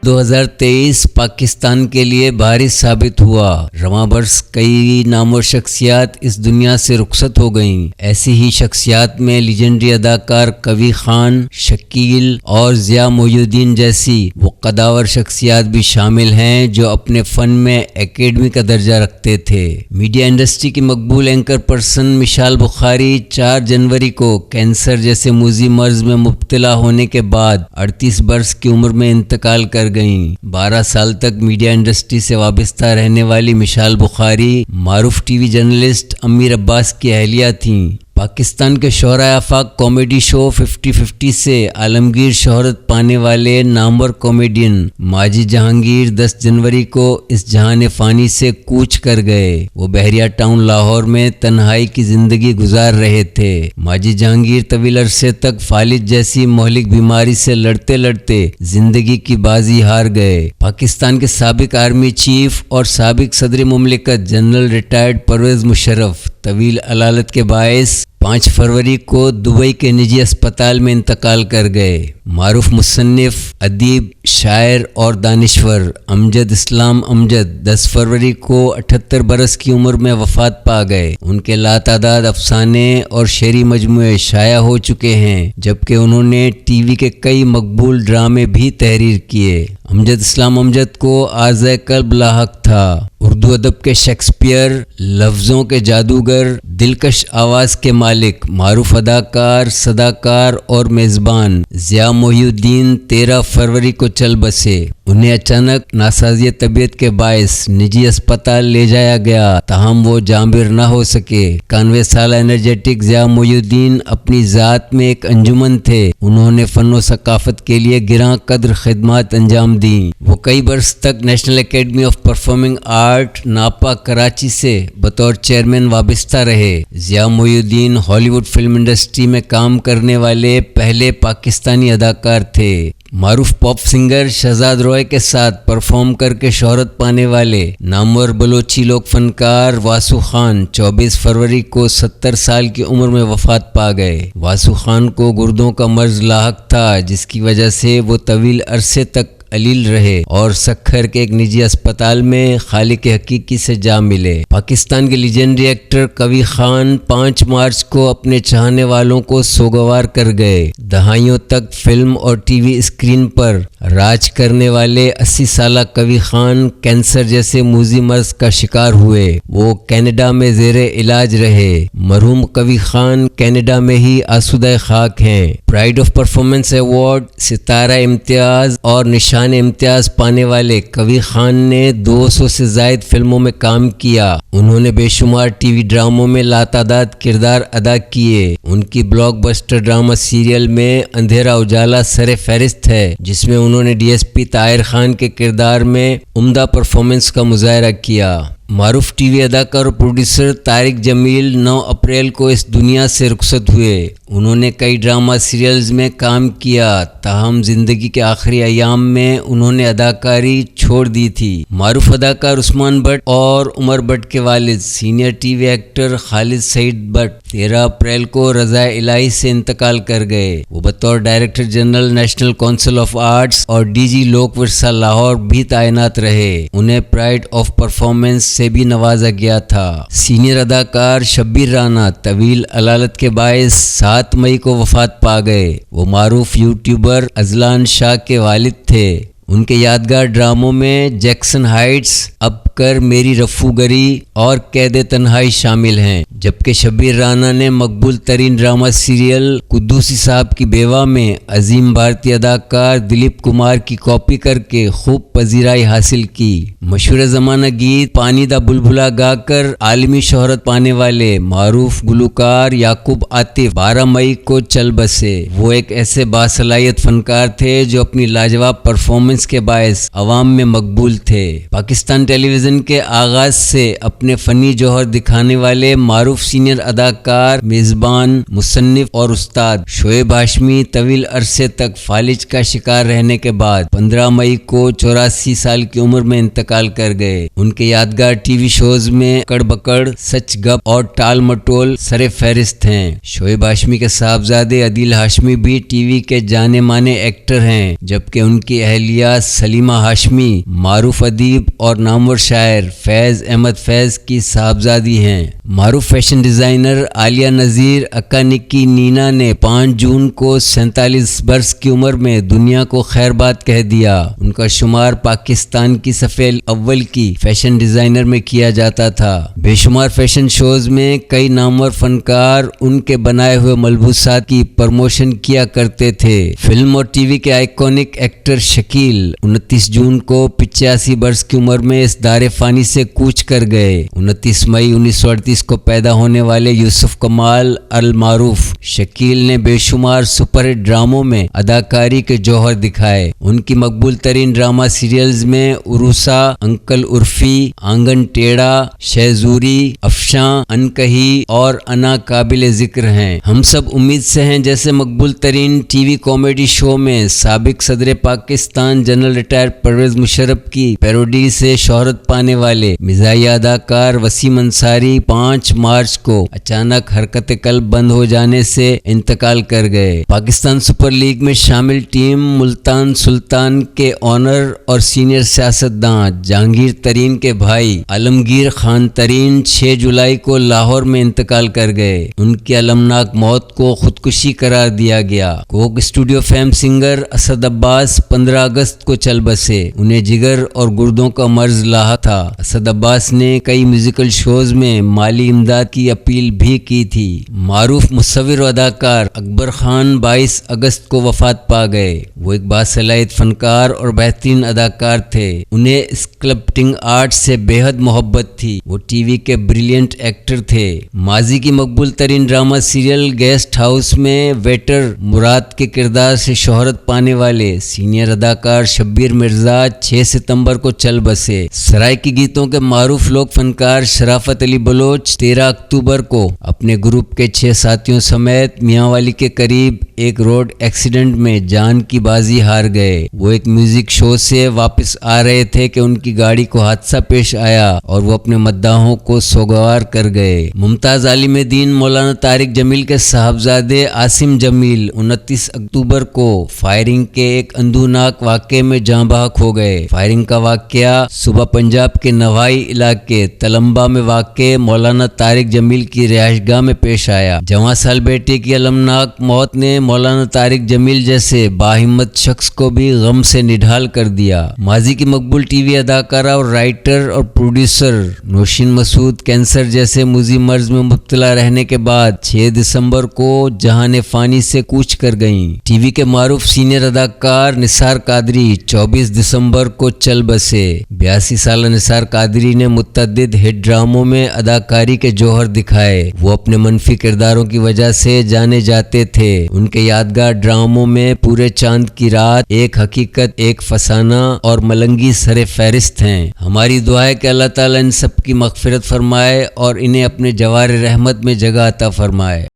2023 پاکستان کے لیے بھاری ثابت ہوا۔ رواں برس کئی نامور شخصیات اس دنیا سے رخصت ہو گئیں۔ ایسی ہی شخصیات میں لیجنڈری اداکار کوی خان، شکیل اور ضیاء محی الدین جیسی وہ قداور شخصیات بھی شامل ہیں جو اپنے فن میں اکیڈمی کا درجہ رکھتے تھے۔ میڈیا انڈسٹری کی مقبول اینکر پرسن مشال بخاری 4 جنوری کو کینسر جیسے موذی مرض میں مبتلا ہونے کے بعد 38 برس کی عمر میں انتقال کر گئیں۔ 12 سال تک میڈیا انڈسٹری سے وابستہ رہنے والی مشال بخاری معروف ٹی وی جرنلسٹ امیر عباس کی اہلیہ تھیں۔ پاکستان کے شہرائے آفاق کامیڈی شو 50-50 سے عالمگیر شہرت پانے والے نامور کامیڈین ماجد جہانگیر 10 جنوری کو اس جہان فانی سے کوچ کر گئے۔ وہ بحریہ ٹاؤن لاہور میں تنہائی کی زندگی گزار رہے تھے۔ ماجد جہانگیر طویل عرصے تک فالج جیسی مہلک بیماری سے لڑتے لڑتے زندگی کی بازی ہار گئے۔ پاکستان کے سابق آرمی چیف اور سابق صدر مملکت جنرل ریٹائرڈ پرویز مشرف طویل علالت کے باعث 5 فروری کو دبئی کے نجی اسپتال میں انتقال کر گئے۔ معروف مصنف، ادیب، شاعر اور دانشور امجد اسلام امجد 10 فروری کو 78 برس کی عمر میں وفات پا گئے۔ ان کے لاتعداد افسانے اور شعری مجموعے شائع ہو چکے ہیں، جبکہ انہوں نے ٹی وی کے کئی مقبول ڈرامے بھی تحریر کیے۔ امجد اسلام امجد کو آرزۂ قلب لاحق تھا۔ اردو ادب کے شیکسپیئر، لفظوں کے جادوگر، دلکش آواز کے مالک، معروف اداکار، صداکار اور میزبان ضیاء محی الدین 13 فروری کو چل بسے۔ انہیں اچانک ناسازی طبیعت کے باعث نجی اسپتال لے جایا گیا، تاہم وہ جانبر نہ ہو سکے۔ 91 سالہ انرجیٹک ضیاء محی الدین اپنی ذات میں ایک انجمن تھے۔ انہوں نے فن و ثقافت کے لیے گراں قدر خدمات انجام دیں۔ وہ کئی برس تک National Academy of Performing Art NAPA Karachi سے بطور چیئرمین وابستہ رہے۔ ضیاء محی الدین ہالی ووڈ فلم انڈسٹری میں کام کرنے والے پہلے پاکستانی اداکار تھے۔ معروف پاپ سنگر شہزاد روئے کے ساتھ پرفارم کر کے شہرت پانے والے نامور بلوچی لوک فنکار واسو خان 24 فروری کو 70 سال کی عمر میں وفات پا گئے۔ واسو خان کو گردوں کا مرض لاحق تھا، جس کی وجہ سے وہ طویل عرصے تک علیل رہے اور سکھر کے ایک نجی اسپتال میں خالق حقیقی سے جا ملے۔ پاکستان کے لیجنڈری ایکٹر کوی خان 5 مارچ کو اپنے چاہنے والوں کو سوگوار کر گئے۔ دہائیوں تک فلم اور ٹی وی اسکرین پر راج کرنے والے 80 سالہ کوی خان کینسر جیسے موذی مرض کا شکار ہوئے۔ وہ کینیڈا میں زیر علاج رہے۔ مرحوم کوی خان کینیڈا میں ہی آسودہ خاک ہیں۔ پرائڈ آف پرفارمنس ایوارڈ، ستارہ امتیاز اور نشان امتیاز پانے والے کوی خان نے 200 سے زائد فلموں میں کام کیا۔ انہوں نے بے شمار ٹی وی ڈراموں میں لاتعداد کردار ادا کیے۔ ان کی بلاک بسٹر ڈرامہ سیریل میں اندھیرا اجالا سر فہرست ہے، جس میں انہوں نے D S P Tahir Khan کے کردار میں عمدہ پرفارمنس کا مظاہرہ کیا۔ معروف ٹی وی اداکار اور پروڈیوسر طارق جمیل 9 اپریل کو اس دنیا سے رخصت ہوئے۔ انہوں نے کئی ڈرامہ سیریلز میں کام کیا، تاہم زندگی کے آخری ایام میں انہوں نے اداکاری چھوڑ دی تھی۔ معروف اداکار عثمان بٹ اور عمر بٹ کے والد senior T V actor Khalid Saeed but 13 April کو رضا الہی سے انتقال کر گئے۔ وہ بطور director general national council of arts اور ڈی جی لوک ورثہ لاہور بھی تعینات رہے۔ انہیں پرائڈ آف پرفارمنس سے بھی نوازا گیا تھا۔ سینئر اداکار شبیر رانا طویل علالت کے باعث 7 مئی کو وفات پا گئے۔ وہ معروف یوٹیوبر اذلان شاہ کے والد تھے۔ ان کے یادگار ڈراموں میں جیکسن ہائٹس، اب کر میری رفوگری اور قید تنہائی شامل ہیں، جبکہ شبیر رانا نے مقبول ترین ڈرامہ سیریل قدوسی صاحب کی بیوہ میں عظیم بھارتی اداکار دلیپ کمار کی کاپی کر کے خوب پذیرائی حاصل کی۔ مشہور زمانہ گیت پانی دا بلبلا گا کر عالمی شہرت پانے والے معروف گلوکار یعقوب عاطف 12 مئی کو چل بسے۔ وہ ایک ایسے باصلاحیت فنکار تھے جو اپنی لاجواب پرفارمنس کے باعث عوام میں مقبول تھے۔ پاکستان ٹیلی ویژن ویژن کے آغاز سے اپنے فنی جوہر دکھانے والے معروف سینئر اداکار، میزبان، مصنف اور استاد شعیب ہاشمی طویل عرصے تک فالج کا شکار رہنے کے بعد 15 مئی کو 84 سال کی عمر میں انتقال کر گئے۔ ان کے یادگار ٹی وی شوز میں اکڑ بکڑ، سچ گپ اور ٹال مٹول سر فہرست ہیں۔ شعیب ہاشمی کے صاحبزادے عدیل ہاشمی بھی ٹی وی کے جانے مانے ایکٹر ہیں، جبکہ ان کی اہلیہ سلیمہ ہاشمی معروف ادیب اور نامور شاعر فیض احمد فیض کی صاحبزادی ہیں۔ معروف فیشن ڈیزائنر عالیہ نذیر اکا نکی نینا نے 5 جون کو 47 برس کی عمر میں دنیا کو خیر بات کہہ دیا۔ ان کا شمار پاکستان کی صفحے اول کی فیشن ڈیزائنر میں کیا جاتا تھا۔ بے شمار فیشن شوز میں کئی نامور فنکار ان کے بنائے ہوئے ملبوسات کی پروموشن کیا کرتے تھے۔ فلم اور ٹی وی کے آئیکونک ایکٹر شکیل 29 جون کو 85 برس کی عمر میں اس دار فانی سے کوچ کر گئے۔ 29 مئی 1938 کو پیدا ہونے والے یوسف کمال المعروف شکیل نے بے شمار سپر ہٹ ڈراموں میں اداکاری کے جوہر دکھائے۔ ان کی مقبول ترین ڈرامہ سیریلز میں عروسہ، انکل عرفی، آنگن ٹیڑھا، شہزوری، افشاں، انکہی اور انا قابل ذکر ہیں۔ ہم سب امید سے ہیں جیسے مقبول ترین ٹی وی کامیڈی شو میں سابق صدر پاکستان جنرل ریٹائر پرویز مشرف کی پیروڈی سے شہرت پانے والے مزاحیہ اداکار وسیم انصاری 5 مارچ کو اچانک حرکت قلب بند ہو جانے سے انتقال کر گئے۔ پاکستان سپر لیگ میں شامل ٹیم ملتان سلطان کے آنر اور سینئر سیاستداں جہانگیر ترین کے بھائی عالمگیر خان ترین 6 جولائی کو لاہور میں انتقال کر گئے۔ ان کی المناک موت کو خودکشی قرار دیا گیا۔ Coke Studio fame singer Asad Abbas 15 اگست کو چل بسے۔ انہیں جگر اور گردوں کا مرض لاحق تھا۔ اسد عباس نے کئی میوزیکل شوز میں مالی امداد کی اپیل بھی کی تھی۔ معروف مصور و اداکار اکبر خان 22 اگست کو وفات پا گئے۔ وہ ایک باصلاحیت فنکار اور بہترین اداکار تھے۔ انہیں اسکلپٹنگ آرٹ سے بے حد محبت تھی۔ وہ ٹی وی کے بریلینٹ ایکٹر تھے۔ ماضی کی مقبول ترین ڈرامہ سیریل گیسٹ ہاؤس میں ویٹر مراد کے کردار سے شہرت پانے والے سینئر اداکار شبیر مرزا 6 ستمبر کو چل بسے۔ سرائے کی گیتوں کے معروف لوک فنکار شرافت علی بلوچ 13 اکتوبر کو اپنے گروپ کے 6 ساتھیوں سمیت میاں والی کے قریب ایک روڈ ایکسیڈنٹ میں جان کی بازی ہار گئے۔ وہ ایک میوزک شو سے واپس آ رہے تھے کہ ان کی گاڑی کو حادثہ پیش آیا اور وہ اپنے مداحوں کو سوگوار کر گئے۔ ممتاز عالم دین مولانا طارق جمیل کے صاحبزادے عاصم جمیل 29 اکتوبر کو فائرنگ کے ایک اندھوناک واقعے میں جاں بحق ہو گئے۔ فائرنگ کا واقعہ صوبہ پنجاب کے نوائی علاقے تلمبا میں واقع مولانا طارق جمیل کی رہائش گاہ میں پیش آیا۔ جواں سال بیٹے کی المناک موت نے مولانا طارق جمیل جیسے باہمت شخص کو بھی غم سے نڈھال کر دیا۔ ماضی کی مقبول ٹی وی اداکارہ اور رائٹر اور پروڈیوسر نوشین مسعود کینسر جیسے مزی مرض میں مبتلا رہنے کے بعد 6 دسمبر کو جہان فانی سے کوچ کر گئیں۔ ٹی وی کے معروف سینئر اداکار نثار قادری 24 دسمبر کو چل بسے۔ 82 سالہ نثار قادری نے متعدد ہٹ ڈراموں میں اداکاری کے جوہر دکھائے۔ وہ اپنے منفی کرداروں کی وجہ سے جانے جاتے تھے۔ ان کے یادگار ڈراموں میں پورے چاند کی رات، ایک حقیقت، ایک فسانہ اور ملنگی سر فہرست ہیں۔ ہماری دعا ہے کہ اللہ تعالیٰ ان سب کی مغفرت فرمائے اور انہیں اپنے جوار رحمت میں جگہ عطا فرمائے۔